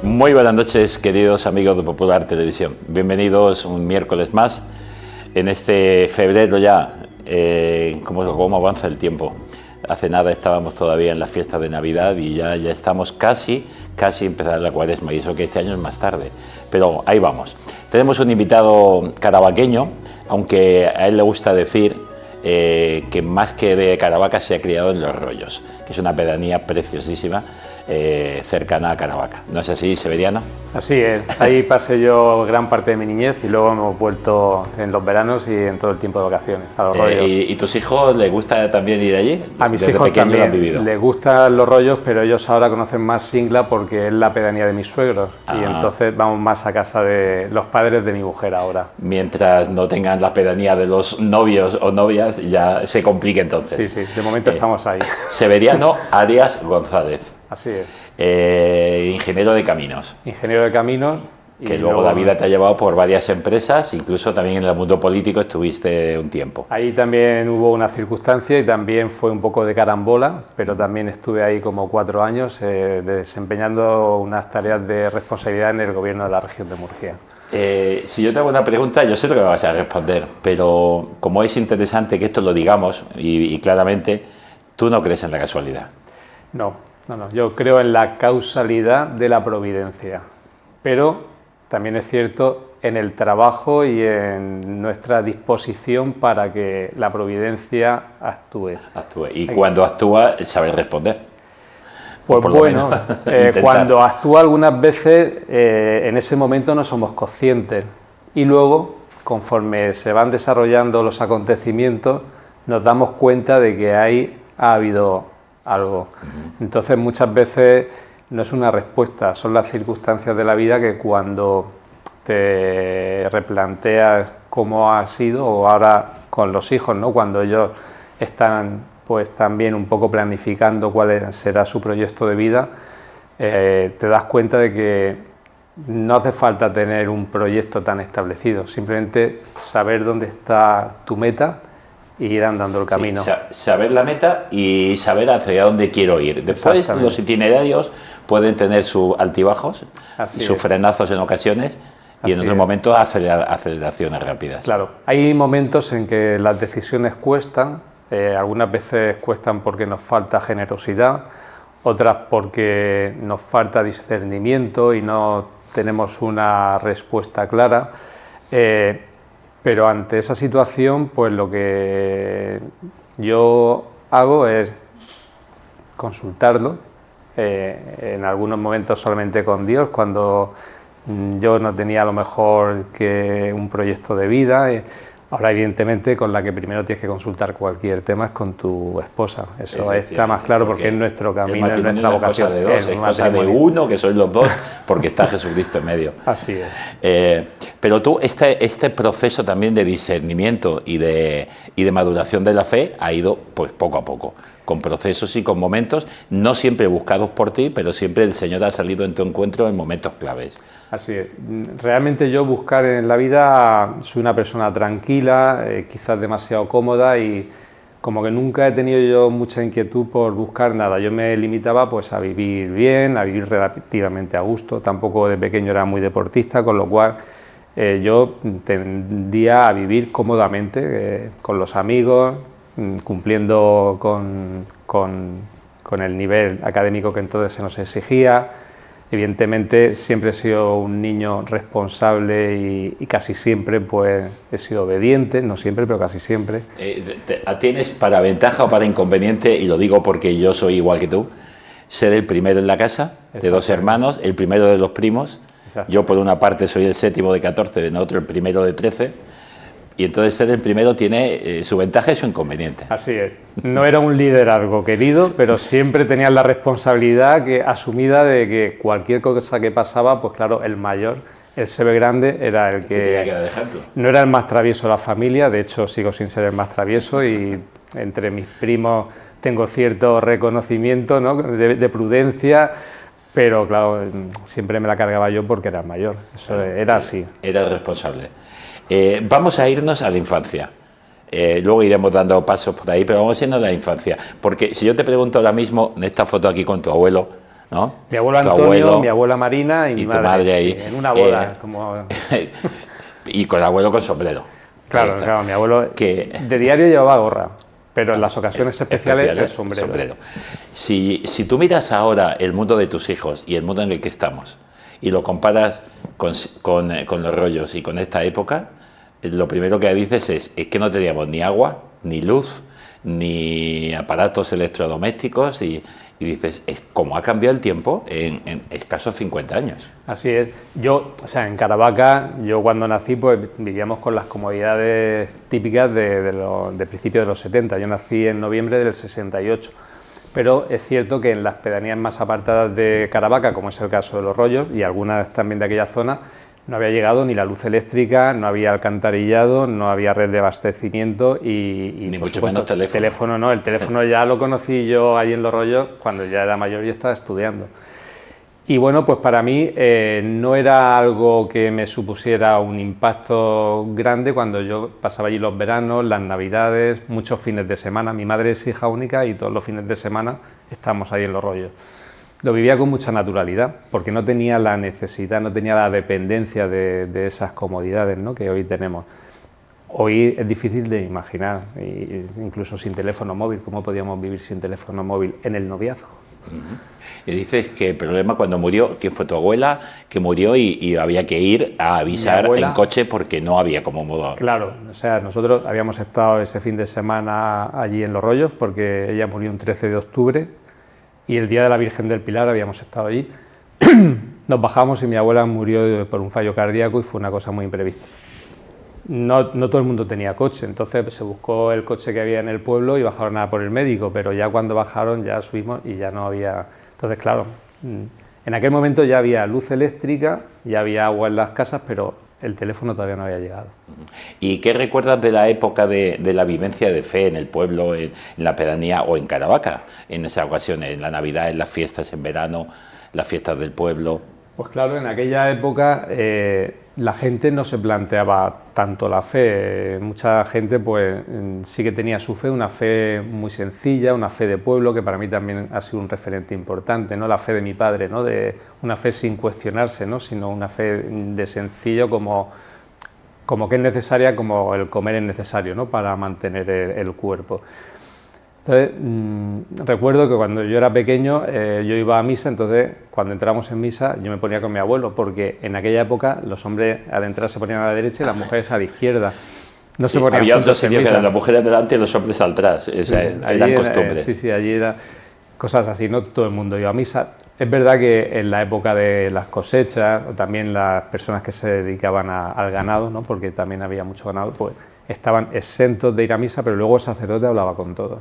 Muy buenas noches, queridos amigos de Popular Televisión. Bienvenidos un miércoles más en este febrero ya. ¿Cómo avanza el tiempo? Hace nada estábamos todavía en la fiesta de Navidad y ya estamos casi empezar la Cuaresma, y eso que este año es más tarde. Pero ahí vamos. Tenemos un invitado caravaqueño, aunque a él le gusta decir que más que de Caravaca se ha criado en Los Rollos, que es una pedanía preciosísima cercana a Caravaca. ¿No es así, Severiano? Así es, ahí pasé yo gran parte de mi niñez y luego hemos vuelto en los veranos y en todo el tiempo de vacaciones a Los Rollos. ¿Y tus hijos les gusta también ir allí? A mis hijos también les gustan Los Rollos, pero ellos ahora conocen más Singla porque es la pedanía de mis suegros. Y entonces vamos más a casa de los padres de mi mujer ahora. Mientras no tengan la pedanía de los novios o novias, ya se complica entonces. Sí, de momento estamos ahí. Severiano Arias González. Así es. Ingeniero de caminos. Ingeniero de caminos. Que luego la vida te ha llevado por varias empresas, incluso también en el mundo político estuviste un tiempo. Ahí también hubo una circunstancia y también fue un poco de carambola, pero también estuve ahí como 4 años desempeñando unas tareas de responsabilidad en el gobierno de la región de Murcia. Si yo te hago una pregunta, yo sé lo que me vas a responder, pero como es interesante que esto lo digamos y claramente, tú no crees en la casualidad. No, yo creo en la causalidad de la providencia, pero también es cierto en el trabajo y en nuestra disposición para que la providencia actúe. Y cuando actúa, sabes responder. Pues bueno, cuando actúa algunas veces, en ese momento no somos conscientes. Y luego, conforme se van desarrollando los acontecimientos, nos damos cuenta de que ahí ha habido algo. Entonces, muchas veces no es una respuesta, son las circunstancias de la vida que cuando te replanteas cómo ha sido, o ahora con los hijos, ¿no? Cuando ellos están pues también un poco planificando cuál será su proyecto de vida, te das cuenta de que no hace falta tener un proyecto tan establecido, simplemente saber dónde está tu meta y ir andando el camino. Sí, saber la meta y saber hacia dónde quiero ir. Después los itinerarios pueden tener sus altibajos y sus frenazos en ocasiones y en otros momentos aceleraciones rápidas. Claro, hay momentos en que las decisiones cuestan, algunas veces cuestan porque nos falta generosidad, otras porque nos falta discernimiento y no tenemos una respuesta clara. Pero ante esa situación, pues lo que yo hago es consultarlo, en algunos momentos solamente con Dios, cuando yo no tenía a lo mejor que un proyecto de vida. Ahora, evidentemente, con la que primero tienes que consultar cualquier tema es con tu esposa. Eso está más claro porque es nuestro camino, es nuestra vocación. Es cosa de uno, que sois los dos, porque está Jesucristo en medio. Así es. Pero tú, este proceso también de discernimiento y de maduración de la fe ha ido pues poco a poco, con procesos y con momentos, no siempre buscados por ti, pero siempre el Señor ha salido en tu encuentro en momentos claves. Así es. Realmente yo buscar en la vida, soy una persona tranquila, quizás demasiado cómoda y como que nunca he tenido yo mucha inquietud por buscar nada. Yo me limitaba pues a vivir bien, a vivir relativamente a gusto. Tampoco de pequeño era muy deportista, con lo cual yo tendía a vivir cómodamente con los amigos, cumpliendo con el nivel académico que entonces se nos exigía. Evidentemente siempre he sido un niño responsable y casi siempre pues he sido obediente, no siempre, pero casi siempre. ¿Tienes para ventaja o para inconveniente, y lo digo porque yo soy igual que tú, ser el primero en la casa, de 2 hermanos, el primero de los primos? Yo por una parte soy el 7º de 14, en otro el primero de 13. Y entonces ser el primero tiene su ventaja y su inconveniente. Así es. No era un liderazgo querido, pero siempre tenías la responsabilidad asumida de que cualquier cosa que pasaba, pues claro, el mayor, el ser grande, era el que tenía que dar ejemplo. No era el más travieso de la familia, de hecho sigo sin ser el más travieso y entre mis primos tengo cierto reconocimiento, ¿no?, de prudencia, pero claro, siempre me la cargaba yo porque era el mayor. Eso era así. Era el responsable. Vamos a irnos a la infancia. Luego iremos dando pasos por ahí, pero vamos a irnos a la infancia. Porque si yo te pregunto ahora mismo, en esta foto aquí con tu abuelo, ¿no? Mi abuelo Antonio, mi abuela Marina y mi tu madre ahí. Sí, en una boda. Como... y con el abuelo con sombrero. Claro, claro, mi abuelo de diario llevaba gorra, pero en las ocasiones especiales el sombrero. Si tú miras ahora el mundo de tus hijos y el mundo en el que estamos y lo comparas con los rollos y con esta época, lo primero que dices es que no teníamos ni agua, ni luz, ni aparatos electrodomésticos y dices, ¿cómo ha cambiado el tiempo en escasos 50 años? Así es. Yo, o sea, en Caravaca, yo cuando nací, pues vivíamos con las comodidades típicas de principios de los 70. Yo nací en noviembre del 68. Pero es cierto que en las pedanías más apartadas de Caravaca, como es el caso de Los Rollos, y algunas también de aquella zona, no había llegado ni la luz eléctrica, no había alcantarillado, no había red de abastecimiento y ni mucho menos teléfono. Teléfono no, el teléfono ya lo conocí yo allí en Los Rollos cuando ya era mayor y estaba estudiando. Y bueno, pues para mí no era algo que me supusiera un impacto grande cuando yo pasaba allí los veranos, las navidades, muchos fines de semana. Mi madre es hija única y todos los fines de semana estamos ahí en Los Rollos. Lo vivía con mucha naturalidad, porque no tenía la necesidad, no tenía la dependencia de esas comodidades, ¿no?, que hoy tenemos. Hoy es difícil de imaginar, incluso sin teléfono móvil. ¿Cómo podíamos vivir sin teléfono móvil en el noviazgo? Y dices que el problema cuando murió, que fue tu abuela, que murió y había que ir a avisar en coche porque no había como modo. Claro, o sea, nosotros habíamos estado ese fin de semana allí en Los Rollos porque ella murió un 13 de octubre y el día de la Virgen del Pilar habíamos estado allí. Nos bajamos y mi abuela murió por un fallo cardíaco y fue una cosa muy imprevista. No todo el mundo tenía coche, entonces se buscó el coche que había en el pueblo y bajaron a por el médico, pero ya cuando bajaron ya subimos y ya no había... Entonces, claro, en aquel momento ya había luz eléctrica, ya había agua en las casas, pero el teléfono todavía no había llegado. ¿Y qué recuerdas de la época de la vivencia de fe en el pueblo, en la pedanía o en Caravaca, en esas ocasiones, en la Navidad, en las fiestas en verano, las fiestas del pueblo? Pues claro, en aquella época la gente no se planteaba tanto la fe. Mucha gente pues sí que tenía su fe, una fe muy sencilla, una fe de pueblo, que para mí también ha sido un referente importante, ¿no? La fe de mi padre, ¿no? De una fe sin cuestionarse, ¿no? Sino una fe de sencillo como que es necesaria, como el comer es necesario, ¿no?, para mantener el cuerpo. Entonces, recuerdo que cuando yo era pequeño yo iba a misa, entonces cuando entramos en misa yo me ponía con mi abuelo, porque en aquella época los hombres al entrar se ponían a la derecha y las mujeres a la izquierda. No se ponían había otros sitios que eran las mujeres delante y los hombres atrás, eran costumbres. Sí, allí era cosas así, no todo el mundo iba a misa. Es verdad que en la época de las cosechas, o también las personas que se dedicaban al ganado, ¿no?, porque también había mucho ganado, pues estaban exentos de ir a misa, pero luego el sacerdote hablaba con todos.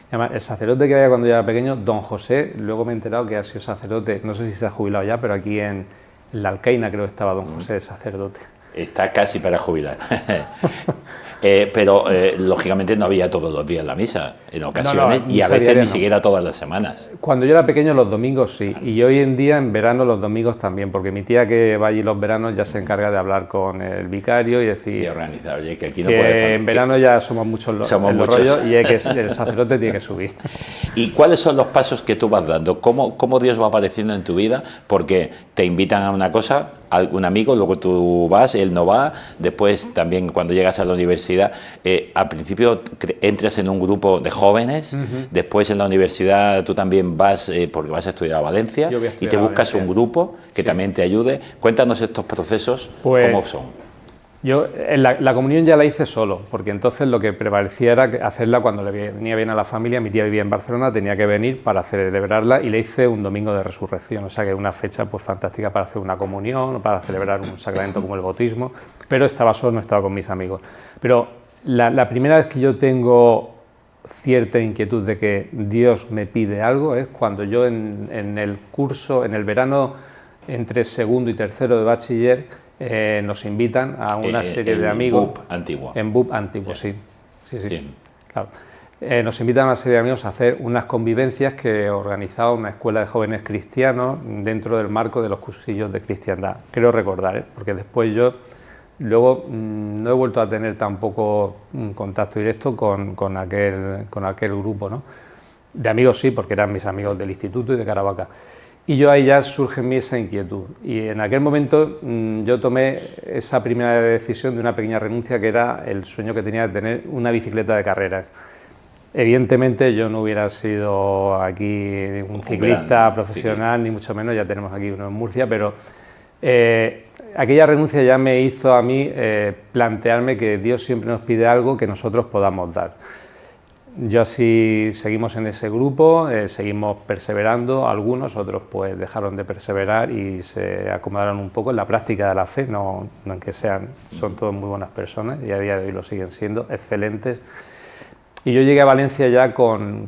Además, el sacerdote que había cuando yo era pequeño, don José, luego me he enterado que ha sido sacerdote, no sé si se ha jubilado ya, pero aquí en la Alcaina creo que estaba don José, el sacerdote. Está casi para jubilar. Pero lógicamente no había todos los días la misa, en ocasiones, y a veces ni siquiera todas las semanas. Cuando yo era pequeño los domingos sí, y hoy en día en verano los domingos también, porque mi tía que va allí los veranos ya se encarga de hablar con el vicario y decir... Y organizar, oye, que aquí no puede faltar, en verano ya somos muchos los rollos y el sacerdote tiene que subir. ¿Y cuáles son los pasos que tú vas dando? ¿Cómo Dios va apareciendo en tu vida? Porque te invitan a una cosa, a algún amigo, luego tú vas, él no va, después también cuando llegas a la universidad, al principio entras en un grupo de jóvenes, después en la universidad tú también vas, porque vas a estudiar a Valencia, y te buscas un grupo que también te ayude. Cuéntanos estos procesos, ¿cómo son? Yo la comunión ya la hice solo, porque entonces lo que prevalecía era hacerla cuando le venía bien a la familia. Mi tía vivía en Barcelona, tenía que venir para celebrarla y le hice un domingo de resurrección, o sea que es una fecha pues fantástica para hacer una comunión, para celebrar un sacramento como el bautismo, pero estaba solo, no estaba con mis amigos. Pero la primera vez que yo tengo cierta inquietud de que Dios me pide algo es cuando yo en el curso, en el verano, entre segundo y tercero de bachiller, nos invitan a una serie de amigos. En BUP antiguo, sí. Claro. Nos invitan a una serie de amigos a hacer unas convivencias que organizaba una escuela de jóvenes cristianos dentro del marco de los cursillos de cristiandad. Creo recordar, porque después yo luego no he vuelto a tener tampoco un contacto directo con aquel grupo, ¿no? De amigos sí, porque eran mis amigos del instituto y de Caravaca. Y yo ahí ya surge en mí esa inquietud. Y en aquel momento yo tomé esa primera decisión de una pequeña renuncia, que era el sueño que tenía de tener una bicicleta de carreras. Evidentemente yo no hubiera sido aquí un ciclista profesional, ni mucho menos, ya tenemos aquí uno en Murcia, pero aquella renuncia ya me hizo a mí plantearme que Dios siempre nos pide algo que nosotros podamos dar. Yo así seguimos en ese grupo, seguimos perseverando, algunos, otros pues dejaron de perseverar y se acomodaron un poco en la práctica de la fe, no en que son todos muy buenas personas y a día de hoy lo siguen siendo, excelentes. Y yo llegué a Valencia ya con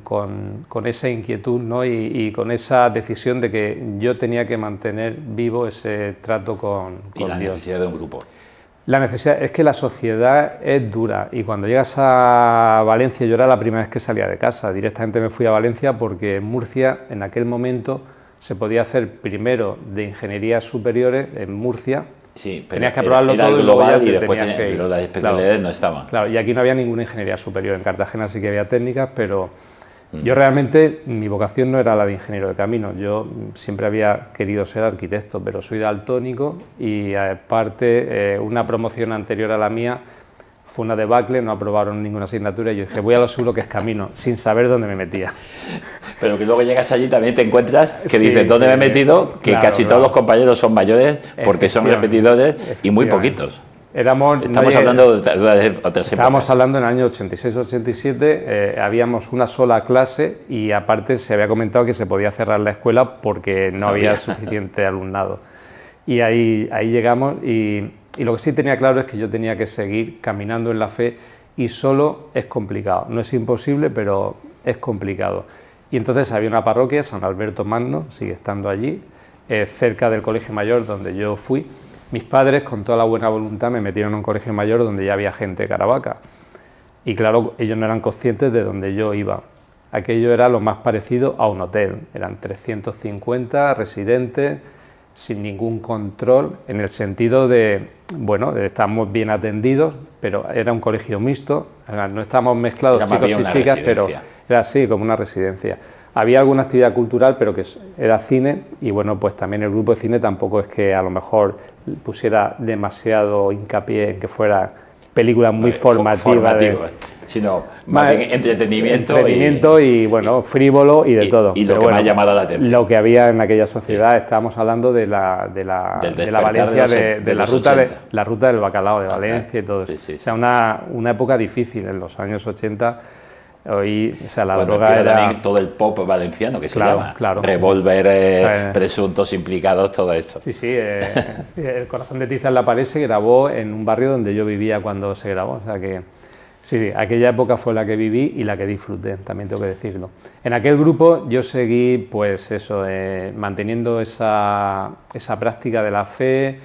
esa inquietud, ¿no? y con esa decisión de que yo tenía que mantener vivo ese trato con Dios. Y la necesidad de un grupo. La necesidad es que la sociedad es dura y cuando llegas a Valencia, yo era la primera vez que salía de casa, directamente me fui a Valencia porque en Murcia en aquel momento se podía hacer primero de ingenierías superiores en Murcia. Sí, pero tenías que aprobarlo era todo global y después pero las especialidades no estaban. Claro, y aquí no había ninguna ingeniería superior, en Cartagena sí que había técnicas, pero yo realmente, mi vocación no era la de ingeniero de caminos, yo siempre había querido ser arquitecto, pero soy daltónico y aparte una promoción anterior a la mía fue una debacle, no aprobaron ninguna asignatura y yo dije, voy a lo seguro que es camino, sin saber dónde me metía. Pero que luego llegas allí también te encuentras que dices, ¿dónde me he metido? Que claro, casi todos los compañeros son mayores porque son repetidores y muy poquitos. Estamos hablando de otras épocas. Estábamos hablando en el año 86-87, habíamos una sola clase y aparte se había comentado que se podía cerrar la escuela porque no había suficiente alumnado. Y ahí llegamos y lo que sí tenía claro es que yo tenía que seguir caminando en la fe y solo es complicado. No es imposible, pero es complicado. Y entonces había una parroquia, San Alberto Magno, sigue estando allí, cerca del Colegio Mayor donde yo fui. Mis padres, con toda la buena voluntad, me metieron en un colegio mayor donde ya había gente de Caravaca. Y claro, ellos no eran conscientes de dónde yo iba. Aquello era lo más parecido a un hotel. Eran 350 residentes, sin ningún control, en el sentido de, bueno, estamos bien atendidos, pero era un colegio mixto, no estábamos mezclados chicos y chicas, pero era así, como una residencia. Había alguna actividad cultural, pero que era cine, y bueno, pues también el grupo de cine tampoco es que a lo mejor pusiera demasiado hincapié en que fuera películas muy formativas, sino más bien entretenimiento y bueno, frívolo y de todo. Y lo que me ha llamado la atención. Lo que había en aquella sociedad, estábamos hablando de la Valencia, de la ruta del bacalao de Valencia y todo eso. Sí. O sea, una época difícil en los años 80. Hoy, o sea, la droga era también todo el pop valenciano que se llama, Revolver, presuntos implicados, todo esto. Sí, El corazón de tiza en la pared se grabó en un barrio donde yo vivía cuando se grabó, o sea que sí, aquella época fue la que viví y la que disfruté, también tengo que decirlo. En aquel grupo yo seguí, pues eso, manteniendo esa práctica de la fe,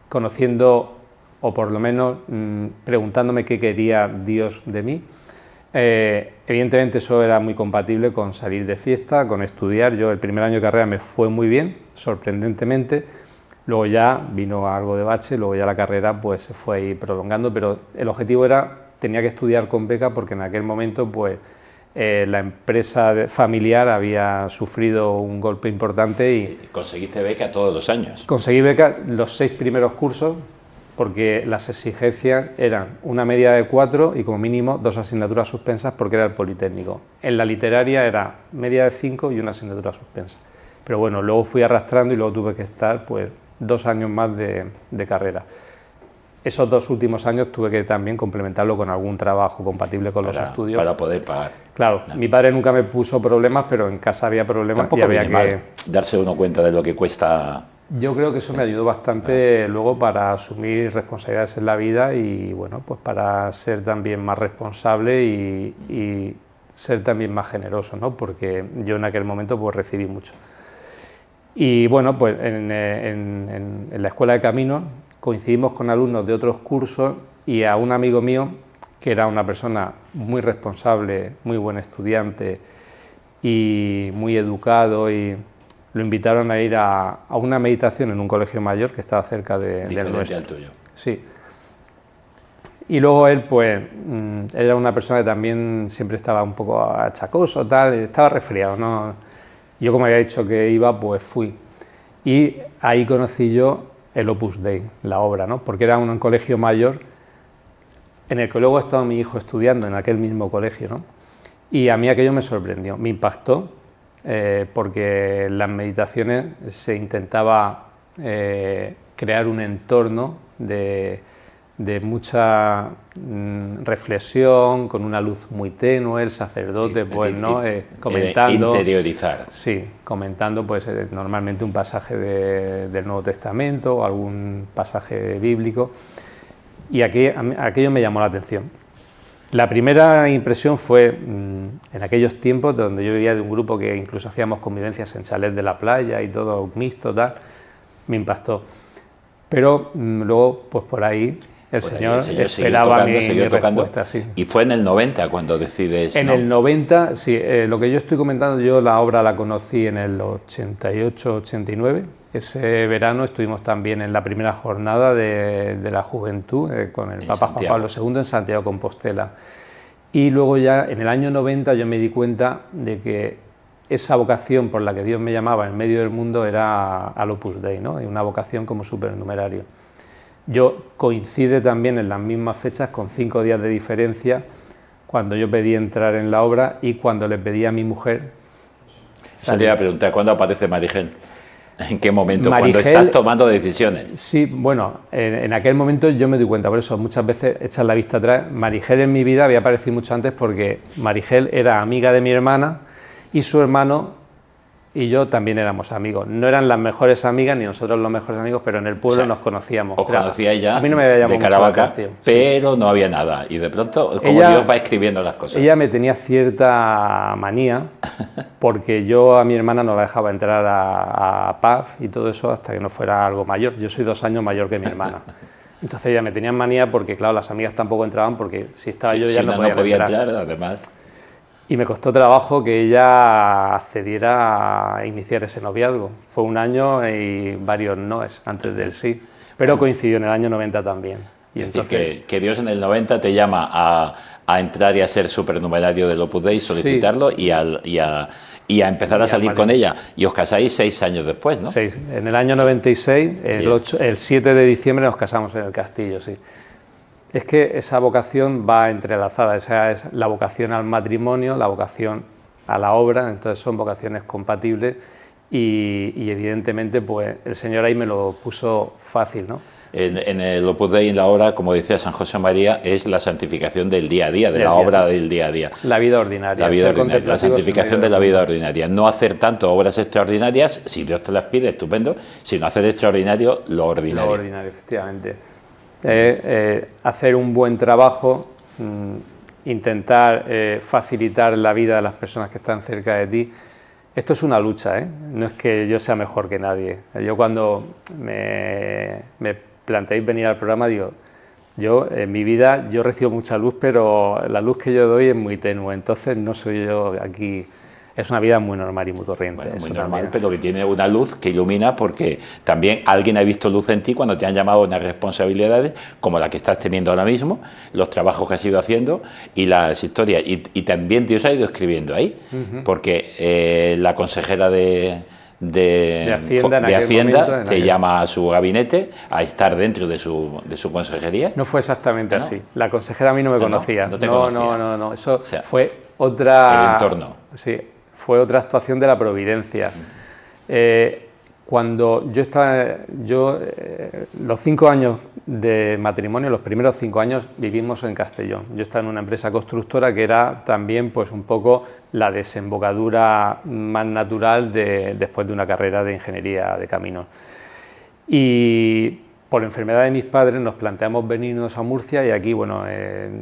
conociendo, o por lo menos preguntándome qué quería Dios de mí. Evidentemente eso era muy compatible con salir de fiesta, con estudiar. Yo el primer año de carrera me fue muy bien, sorprendentemente. Luego ya vino algo de bache, luego ya la carrera pues se fue ahí prolongando, pero el objetivo tenía que estudiar con beca porque en aquel momento pues la empresa familiar había sufrido un golpe importante y... ¿Conseguiste beca todos los años? Conseguí beca los 6 primeros cursos, porque las exigencias eran una media de 4 y como mínimo 2 asignaturas suspensas porque era el Politécnico. En la literaria era media de 5 y una asignatura suspensa. Pero bueno, luego fui arrastrando y luego tuve que estar pues 2 años más de carrera. Esos 2 últimos años tuve que también complementarlo con algún trabajo compatible con los estudios. Para poder pagar. Claro, mi padre nunca me puso problemas, pero en casa había problemas. Tampoco y había que darse uno cuenta de lo que cuesta. Yo creo que eso me ayudó bastante luego para asumir responsabilidades en la vida y bueno, pues para ser también más responsable y ser también más generoso, ¿no? Porque yo en aquel momento pues recibí mucho. Y bueno, pues en la Escuela de Caminos coincidimos con alumnos de otros cursos y a un amigo mío, que era una persona muy responsable, muy buen estudiante y muy educado, y lo invitaron a ir a una meditación en un colegio mayor que estaba cerca del nuestro. Al tuyo. Sí. Y luego él, pues, era una persona que también siempre estaba un poco achacoso, tal, estaba resfriado, ¿no? Yo, como había dicho que iba, pues fui. Y ahí conocí yo el Opus Dei, la obra, ¿no? Porque era un colegio mayor en el que luego estaba mi hijo estudiando, en aquel mismo colegio, ¿no? Y a mí aquello me sorprendió, me impactó, porque en las meditaciones se intentaba crear un entorno de mucha reflexión, con una luz muy tenue, el sacerdote, pues, ¿no? Comentando... Interiorizar. Sí, comentando, pues, normalmente un pasaje del Nuevo Testamento o algún pasaje bíblico, y aquello me llamó la atención. La primera impresión fue en aquellos tiempos donde yo vivía de un grupo que incluso hacíamos convivencias en chalets de la playa y todo mixto, tal, me impactó. Pero luego, pues por ahí, el Señor esperaba mi respuesta. Sí. Y fue en el 90 cuando decides... En el 90, sí, lo que yo estoy comentando, yo la obra la conocí en el 88-89. Ese verano estuvimos también en la primera jornada de la juventud con el Papa Juan Pablo II en Santiago de Compostela. Y luego ya en el año 90 yo me di cuenta de que esa vocación por la que Dios me llamaba en medio del mundo era al Opus Dei, ¿no? Y una vocación como supernumerario. Yo coincide también en las mismas fechas, con 5 días de diferencia, cuando yo pedí entrar en la obra y cuando le pedí a mi mujer... Sería la pregunta, ¿cuándo aparece Marigel? ¿En qué momento? Cuando estás tomando decisiones. Sí, bueno, en aquel momento yo me di cuenta, por eso muchas veces echas la vista atrás. Marigel en mi vida había aparecido mucho antes porque Marigel era amiga de mi hermana y su hermano y yo también éramos amigos. No eran las mejores amigas ni nosotros los mejores amigos, pero en el pueblo nos conocíamos. Os conocíais ya a mí no me había llamado de Caravaca, pero sí, no había nada. Y de pronto, como Dios va escribiendo las cosas. Ella me tenía cierta manía, porque yo a mi hermana no la dejaba entrar a PAF y todo eso hasta que no fuera algo mayor. Yo soy 2 años mayor que mi hermana. Entonces ella me tenía manía porque, claro, las amigas tampoco entraban porque si estaba yo ya no podía entrar. Además. Y me costó trabajo que ella accediera a iniciar ese noviazgo. Fue 1 año y varios noes antes del sí, pero coincidió en el año 90 también. Y es decir, que Dios en el 90 te llama a entrar y a ser supernumerario del Opus Dei, solicitarlo, sí, y a empezar a salir con ella. Y os casáis 6 años después, ¿no? 6. En el año 96, el 7 de diciembre nos casamos en el castillo, sí. Es que esa vocación va entrelazada, esa es la vocación al matrimonio, la vocación a la obra, entonces son vocaciones compatibles y evidentemente pues el Señor ahí me lo puso fácil, ¿no? En el Opus Dei, en la obra, como decía San José María, es la santificación del día a día, de la obra del día a día. La vida ordinaria. La vida ordinaria, la santificación de la vida ordinaria. No hacer tanto obras extraordinarias, si Dios te las pide, estupendo, sino hacer extraordinario lo ordinario. Lo ordinario, efectivamente. Hacer un buen trabajo, intentar facilitar la vida de las personas que están cerca de ti. Esto es una lucha, ¿eh? No es que yo sea mejor que nadie. Yo cuando me planteéis venir al programa digo, yo en mi vida yo recibo mucha luz, pero la luz que yo doy es muy tenue, entonces no soy yo aquí. Es una vida muy normal y muy corriente. Bueno, muy normal, pero que tiene una luz que ilumina porque también alguien ha visto luz en ti cuando te han llamado a unas responsabilidades como la que estás teniendo ahora mismo, los trabajos que has ido haciendo y las historias. Y también Dios ha ido escribiendo ahí, porque la consejera de Hacienda te llama a su gabinete a estar dentro de su consejería. No fue exactamente así. La consejera a mí no me conocía. No te conocía. No. Eso fue otra... El entorno. Sí. Fue otra actuación de la providencia. Cuando yo estaba, los 5 años de matrimonio, los primeros 5 años vivimos en Castellón. Yo estaba en una empresa constructora que era también pues un poco la desembocadura más natural después de una carrera de ingeniería de caminos. Y por enfermedad de mis padres nos planteamos venirnos a Murcia y aquí, bueno,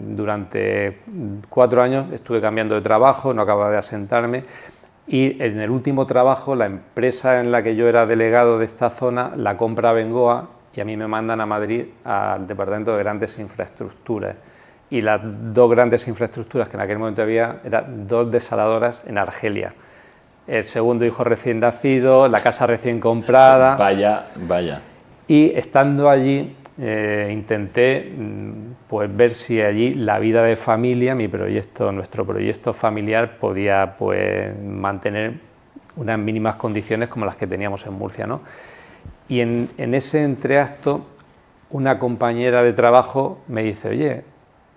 durante 4 años estuve cambiando de trabajo, no acababa de asentarme y en el último trabajo la empresa en la que yo era delegado de esta zona la compra Bengoa y a mí me mandan a Madrid al Departamento de Grandes Infraestructuras y las 2 grandes infraestructuras que en aquel momento había eran 2 desaladoras en Argelia. El segundo hijo recién nacido, la casa recién comprada... Vaya. Y estando allí intenté pues ver si allí la vida de familia, nuestro proyecto familiar podía pues mantener unas mínimas condiciones como las que teníamos en Murcia, ¿no? Y en ese entreacto, una compañera de trabajo me dice, oye,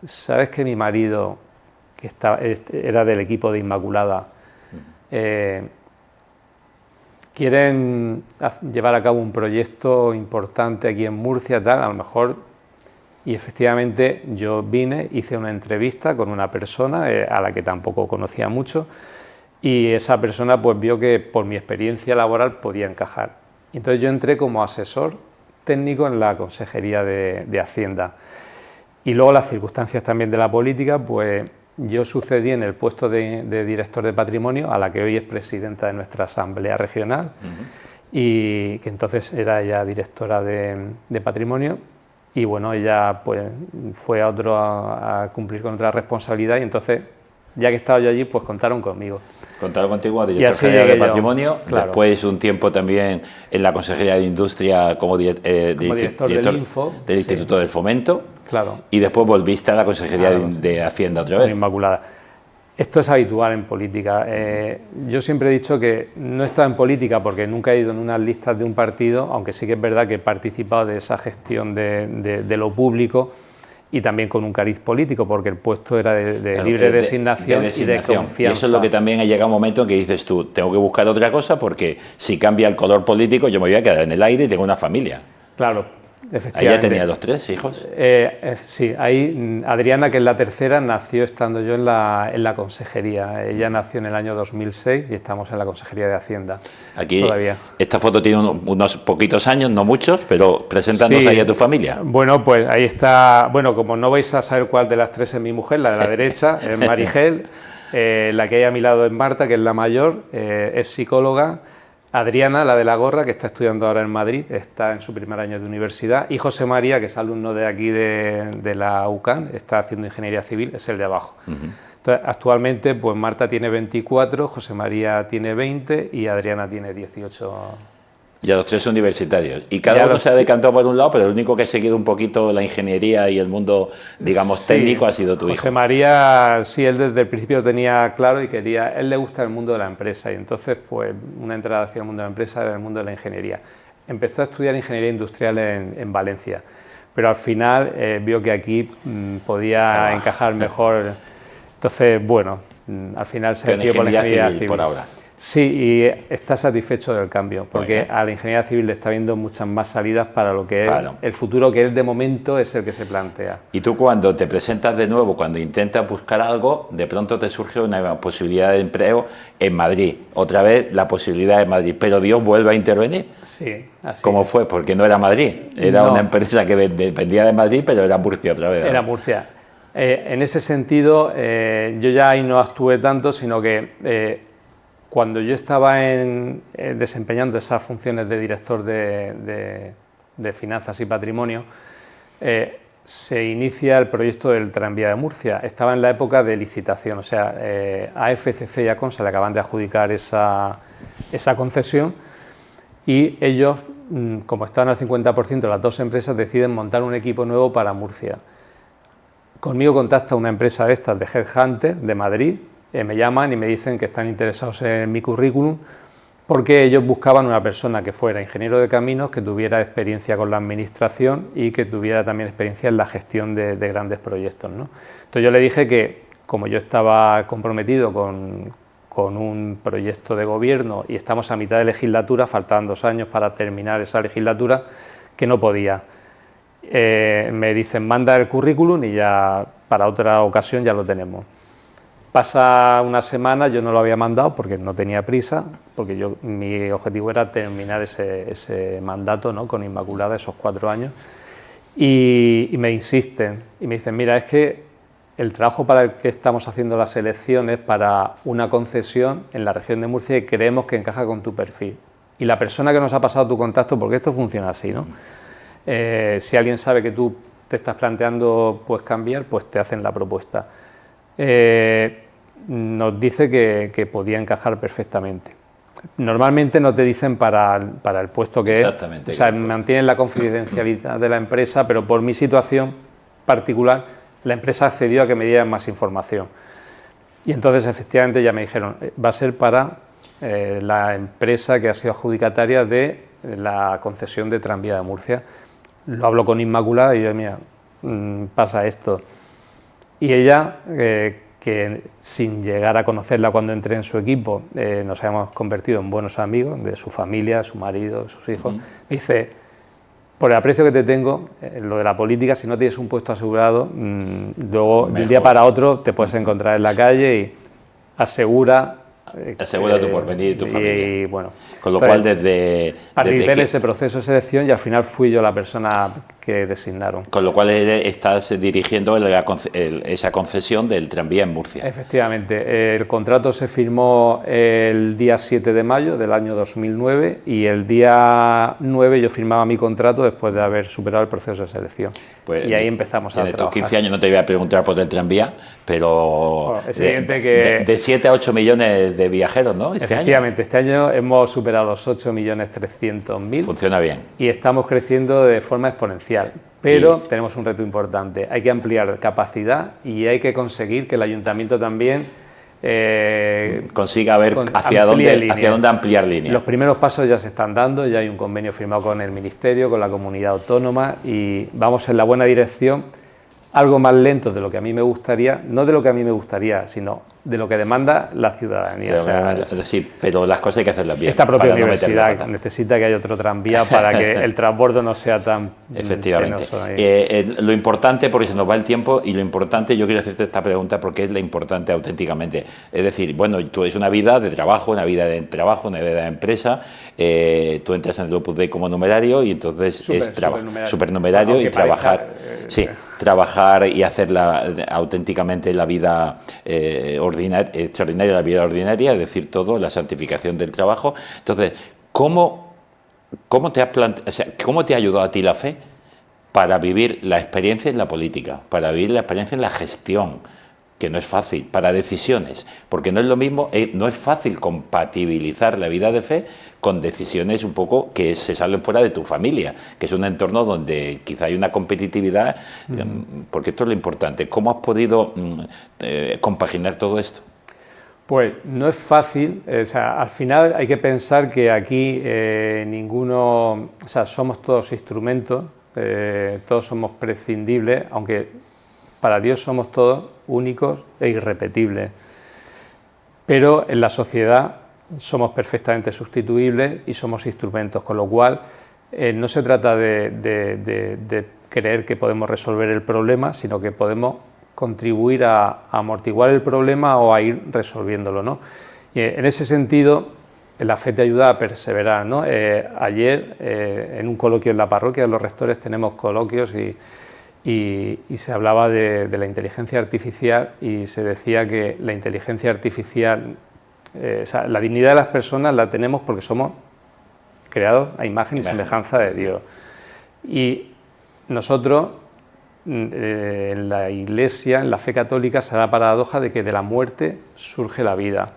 ¿sabes que mi marido, que era del equipo de Inmaculada, quieren llevar a cabo un proyecto importante aquí en Murcia, tal, a lo mejor? Y efectivamente yo vine, hice una entrevista con una persona a la que tampoco conocía mucho, y esa persona pues vio que por mi experiencia laboral podía encajar. Entonces yo entré como asesor técnico en la Consejería de Hacienda. Y luego las circunstancias también de la política, pues yo sucedí en el puesto de director de patrimonio a la que hoy es presidenta de nuestra Asamblea Regional, y que entonces era ella directora de patrimonio, y bueno, ella pues fue a otro a cumplir con otra responsabilidad, y entonces, ya que estaba yo allí, pues contaron conmigo. Contaron contigo a director general de patrimonio, claro. Después un tiempo también en la Consejería de Industria como director del Info, del Instituto del Fomento, claro. Y después volviste a la Consejería de Hacienda otra vez. Inmaculada. Esto es habitual en política. Yo siempre he dicho que no he estado en política porque nunca he ido en unas listas de un partido, aunque sí que es verdad que he participado de esa gestión de lo público, y también con un cariz político, porque el puesto era de libre designación y de confianza. Y eso es lo que también ha llegado un momento en que dices tú, tengo que buscar otra cosa porque si cambia el color político yo me voy a quedar en el aire y tengo una familia. Claro. Efectivamente. ¿Ahí ya tenía los 3 hijos? Sí, ahí Adriana, que es la tercera, nació estando yo en la consejería. Ella nació en el año 2006 y estamos en la Consejería de Hacienda. Aquí todavía. Esta foto tiene unos poquitos años, no muchos, pero preséntanos ahí a tu familia. Bueno, pues ahí está, bueno, como no vais a saber cuál de las 3 es mi mujer, la de la derecha es Marigel, la que hay a mi lado es Marta, que es la mayor, es psicóloga. Adriana, la de la gorra, que está estudiando ahora en Madrid, está en su primer año de universidad, y José María, que es alumno de aquí de la UCAN, está haciendo ingeniería civil, es el de abajo. Entonces, actualmente, pues Marta tiene 24, José María tiene 20 y Adriana tiene 18. Ya los 3 universitarios. Y cada uno se ha decantado por un lado, pero el único que ha seguido un poquito la ingeniería y el mundo, digamos, técnico ha sido tu hijo. José María, sí, él desde el principio tenía claro y quería, él le gusta el mundo de la empresa, y entonces, pues, una entrada hacia el mundo de la empresa era el mundo de la ingeniería. Empezó a estudiar ingeniería industrial en Valencia, pero al final vio que aquí podía encajar mejor. Entonces, bueno, al final se decidió por la ingeniería civil. Por ahora. Sí, y está satisfecho del cambio, porque a la ingeniería civil le está viendo muchas más salidas para lo que es el futuro, que él de momento es el que se plantea. Y tú, cuando te presentas de nuevo, cuando intentas buscar algo, de pronto te surge una posibilidad de empleo en Madrid. Otra vez la posibilidad de Madrid, pero Dios vuelve a intervenir. Sí, así ¿Cómo fue? Porque no era Madrid, era una empresa que dependía de Madrid, pero era Murcia otra vez, ¿no? Era Murcia. En ese sentido, yo ya ahí no actué tanto, sino que cuando yo estaba desempeñando esas funciones de director de finanzas y patrimonio, se inicia el proyecto del tranvía de Murcia. Estaba en la época de licitación, o sea, a FCC y a Consa le acaban de adjudicar esa concesión, y ellos, como estaban al 50%, las 2 empresas deciden montar un equipo nuevo para Murcia. Conmigo contacta una empresa de estas, de Headhunter, de Madrid. Me llaman y me dicen que están interesados en mi currículum porque ellos buscaban una persona que fuera ingeniero de caminos, que tuviera experiencia con la administración y que tuviera también experiencia en la gestión de grandes proyectos, ¿no? Entonces yo le dije que, como yo estaba comprometido con un proyecto de gobierno y estamos a mitad de legislatura, faltaban 2 años para terminar esa legislatura, que no podía. Me dicen, manda el currículum y ya para otra ocasión ya lo tenemos. Pasa una semana, yo no lo había mandado porque no tenía prisa, porque mi objetivo era terminar ese mandato, ¿no?, con Inmaculada, esos 4 años, y me insisten y me dicen, mira, es que el trabajo para el que estamos haciendo las elecciones para una concesión en la región de Murcia y creemos que encaja con tu perfil. Y la persona que nos ha pasado tu contacto, porque esto funciona así, ¿no? Si alguien sabe que tú te estás planteando pues cambiar, pues te hacen la propuesta. Nos dice que podía encajar perfectamente. Normalmente no te dicen para el puesto que es, o sea, mantienen la confidencialidad de la empresa, pero por mi situación particular, la empresa accedió a que me dieran más información. Y entonces, efectivamente, ya me dijeron, va a ser para la empresa que ha sido adjudicataria de la concesión de Tranvía de Murcia. Lo hablo con Inmaculada y yo, mira, pasa esto. Y ella, que sin llegar a conocerla cuando entré en su equipo, nos habíamos convertido en buenos amigos de su familia, su marido, sus hijos, me dice, por el aprecio que te tengo, lo de la política, si no tienes un puesto asegurado, luego de un día para otro te puedes encontrar en la calle y asegura tu porvenir y tu familia. Y, bueno, con lo cual participé en ese proceso de selección y al final fui yo la persona que designaron. Con lo cual estás dirigiendo esa concesión del tranvía en Murcia. Efectivamente, el contrato se firmó el día 7 de mayo del año 2009 y el día 9 yo firmaba mi contrato después de haber superado el proceso de selección. Pues, y ahí empezamos a trabajar. En estos 15 años no te voy a preguntar por el tranvía, pero bueno, es evidente que de 7 a 8 millones de viajeros, ¿no? Efectivamente, este año hemos superado los 8.300.000. Funciona bien. Y estamos creciendo de forma exponencial. Pero tenemos un reto importante. Hay que ampliar capacidad y hay que conseguir que el ayuntamiento también consiga ver hacia dónde ampliar líneas. Los primeros pasos ya se están dando, ya hay un convenio firmado con el Ministerio, con la comunidad autónoma y vamos en la buena dirección. Algo más lento de lo que a mí me gustaría, no de lo que a mí me gustaría, sino de lo que demanda la ciudadanía. Sí, pero las cosas hay que hacerlas bien. Esta propia universidad necesita que haya otro tranvía para que el transbordo no sea tan efectivamente. Lo importante, porque se nos va el tiempo, y lo importante, yo quiero hacerte esta pregunta porque es la importante auténticamente. Es decir, bueno, tú es una vida de trabajo, una vida de empresa, tú entras en el Opus Dei como numerario y entonces supernumerario y trabajar, trabajar y hacer auténticamente la vida extraordinaria, la vida ordinaria, es decir, todo, la santificación del trabajo. Entonces, ¿cómo te ha ayudado a ti la fe para vivir la experiencia en la política, para vivir la experiencia en la gestión, que no es fácil, para decisiones, porque no es lo mismo, no es fácil compatibilizar la vida de fe con decisiones un poco que se salen fuera de tu familia, que es un entorno donde quizá hay una competitividad, porque esto es lo importante. ¿Cómo has podido compaginar todo esto? Pues no es fácil, al final hay que pensar que aquí somos todos instrumentos, todos somos prescindibles, aunque para Dios somos todos únicos e irrepetibles, pero en la sociedad somos perfectamente sustituibles y somos instrumentos, con lo cual no se trata de creer que podemos resolver el problema, sino que podemos contribuir a amortiguar el problema o a ir resolviéndolo, ¿no? Y en ese sentido, la fe te ayuda a perseverar, ¿no? Ayer, en un coloquio en la parroquia de los rectores, tenemos coloquios y se hablaba de la inteligencia artificial y se decía que la inteligencia artificial, la dignidad de las personas la tenemos porque somos creados a imagen y semejanza de Dios. Y nosotros, en la Iglesia, en la fe católica, se da la paradoja de que de la muerte surge la vida,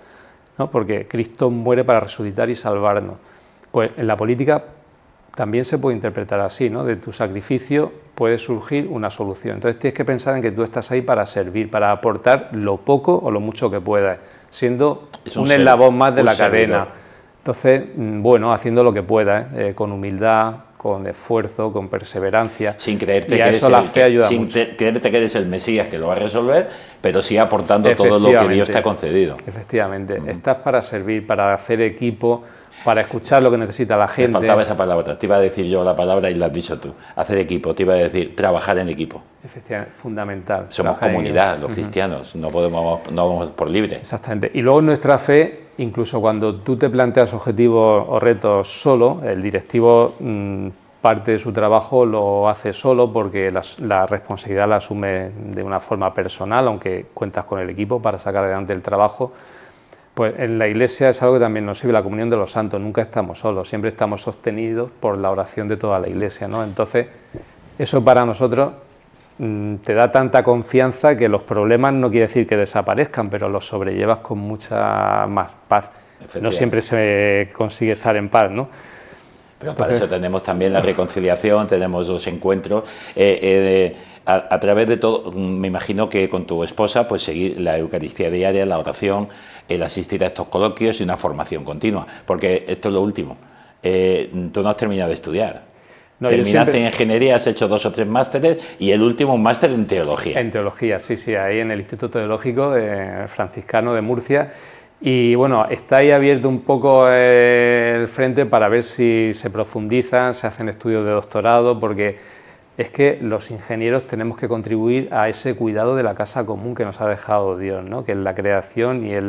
¿no? Porque Cristo muere para resucitar y salvarnos. Pues en la política también se puede interpretar así, ¿no? De tu sacrificio puede surgir una solución. Entonces tienes que pensar en que tú estás ahí para servir, para aportar lo poco o lo mucho que puedas, siendo un eslabón más de la cadena. Entonces, bueno, haciendo lo que puedas, con humildad, con esfuerzo, con perseverancia. Sin creerte que eres el Mesías que lo va a resolver, pero sí aportando todo lo que Dios te ha concedido. Efectivamente, estás para servir, para hacer equipo, para escuchar lo que necesita la gente. Me faltaba esa palabra, te iba a decir yo la palabra y la has dicho tú. Hacer equipo, te iba a decir trabajar en equipo. Efectivamente, fundamental. Somos comunidad, los cristianos, no vamos por libre. Exactamente. Y luego nuestra fe, incluso cuando tú te planteas objetivos o retos solo, el directivo parte de su trabajo lo hace solo porque la responsabilidad la asume de una forma personal, aunque cuentas con el equipo para sacar adelante el trabajo. Pues en la Iglesia es algo que también nos sirve, la comunión de los santos, nunca estamos solos, siempre estamos sostenidos por la oración de toda la Iglesia, ¿no? Entonces, eso para nosotros te da tanta confianza que los problemas no quiere decir que desaparezcan, pero los sobrellevas con mucha más paz. No siempre se consigue estar en paz, ¿no? Pero para eso tenemos también la reconciliación, tenemos los encuentros. A través de todo, me imagino que con tu esposa, pues seguir la Eucaristía diaria, la oración, el asistir a estos coloquios y una formación continua. Porque esto es lo último. Tú no has terminado de estudiar. No, terminaste en ingeniería, has hecho 2 o 3 másteres y el último un máster en teología. En teología, sí, ahí en el Instituto Teológico Franciscano de Murcia. Y bueno, está ahí abierto un poco el frente para ver si se profundizan, se hacen estudios de doctorado, porque es que los ingenieros tenemos que contribuir a ese cuidado de la casa común que nos ha dejado Dios, ¿no? Que es la creación y es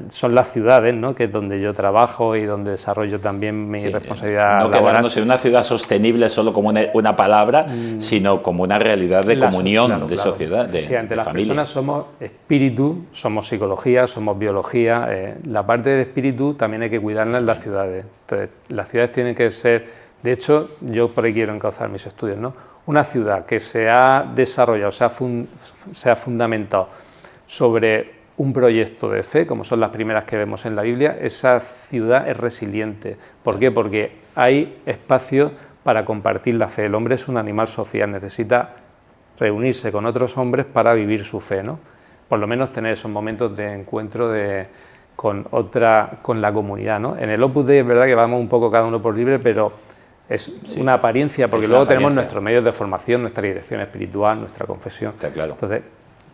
son las ciudades, ¿no? Que es donde yo trabajo y donde desarrollo también mi responsabilidad no laboral. Quedarnos en una ciudad sostenible solo como una palabra, sino como una realidad de comunión, de sociedad, de familia. Las personas somos espíritu, somos psicología, somos biología. La parte del espíritu también hay que cuidarla en las ciudades. Entonces, las ciudades tienen que ser, de hecho, yo por ahí quiero encauzar mis estudios, ¿no? Una ciudad que se ha desarrollado, se ha fundamentado sobre un proyecto de fe, como son las primeras que vemos en la Biblia, esa ciudad es resiliente. ¿Por qué? Porque hay espacio para compartir la fe. El hombre es un animal social, necesita reunirse con otros hombres para vivir su fe, ¿no? Por lo menos tener esos momentos de encuentro con la comunidad, ¿no? En el Opus Dei es verdad que vamos un poco cada uno por libre, pero es una apariencia, porque luego tenemos nuestros medios de formación, nuestra dirección espiritual, nuestra confesión. Está claro. Entonces,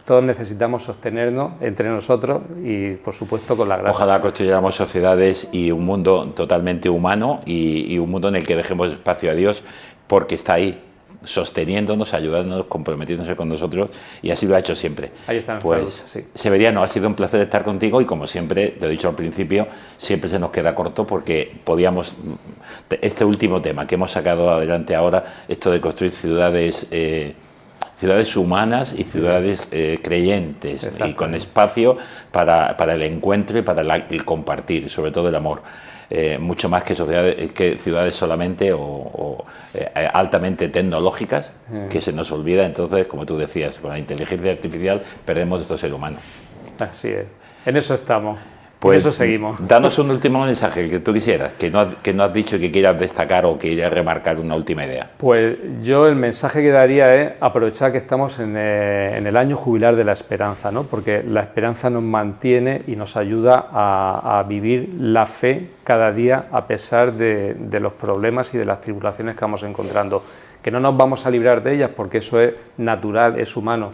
todos necesitamos sostenernos entre nosotros y, por supuesto, con la gracia. Ojalá construyéramos sociedades y un mundo totalmente humano y un mundo en el que dejemos espacio a Dios, porque está ahí, sosteniéndonos, ayudándonos, comprometiéndose con nosotros, y así lo ha hecho siempre. Ahí está nuestra pues, lucha, sí. Severiano, ha sido un placer estar contigo y, como siempre, te he dicho al principio, siempre se nos queda corto porque podíamos... Este último tema que hemos sacado adelante ahora, esto de construir ciudades humanas y ciudades creyentes, y con espacio para el encuentro y para el compartir, sobre todo el amor. Mucho más que ciudades solamente o altamente tecnológicas, que se nos olvida. Entonces, como tú decías, con la inteligencia artificial perdemos nuestro ser humano. Así es, en eso estamos. Pues eso seguimos. Danos un último mensaje que tú quisieras, que no has dicho y que quieras destacar o que quieras remarcar una última idea. Pues yo el mensaje que daría es aprovechar que estamos en el año jubilar de la esperanza, ¿no? Porque la esperanza nos mantiene y nos ayuda a vivir la fe cada día a pesar de los problemas y de las tribulaciones que vamos encontrando. Que no nos vamos a librar de ellas porque eso es natural, es humano,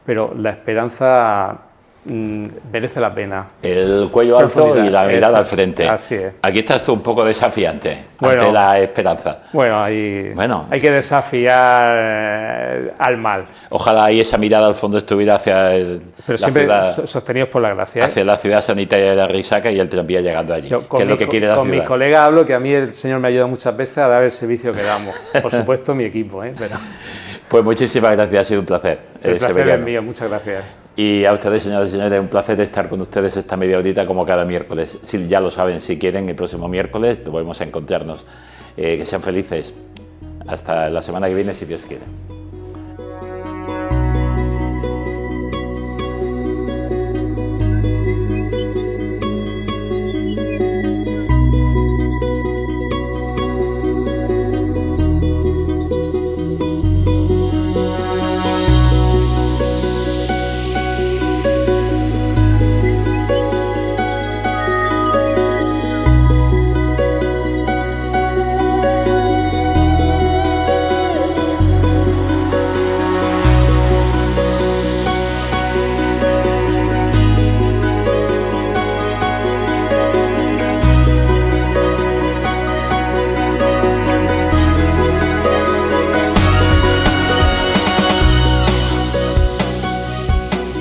pero la esperanza merece la pena. El cuello alto y la mirada al frente. Así es. Aquí estás tú un poco desafiante ante la esperanza. Bueno, hay que desafiar al mal. Ojalá ahí esa mirada al fondo estuviera hacia pero siempre sostenidos por la gracia. Hacia la ciudad sanitaria de la Risaca y el tranvía llegando allí. Que es lo que quiere la ciudad. Con mis colegas hablo que a mí el Señor me ayuda muchas veces a dar el servicio que damos. Por supuesto, mi equipo. Pero... Pues muchísimas gracias, ha sido un placer. El placer es mío, muchas gracias. Y a ustedes, señoras y señores, un placer estar con ustedes esta media horita como cada miércoles. Si ya lo saben, si quieren, el próximo miércoles volvemos a encontrarnos. Que sean felices. Hasta la semana que viene, si Dios quiere.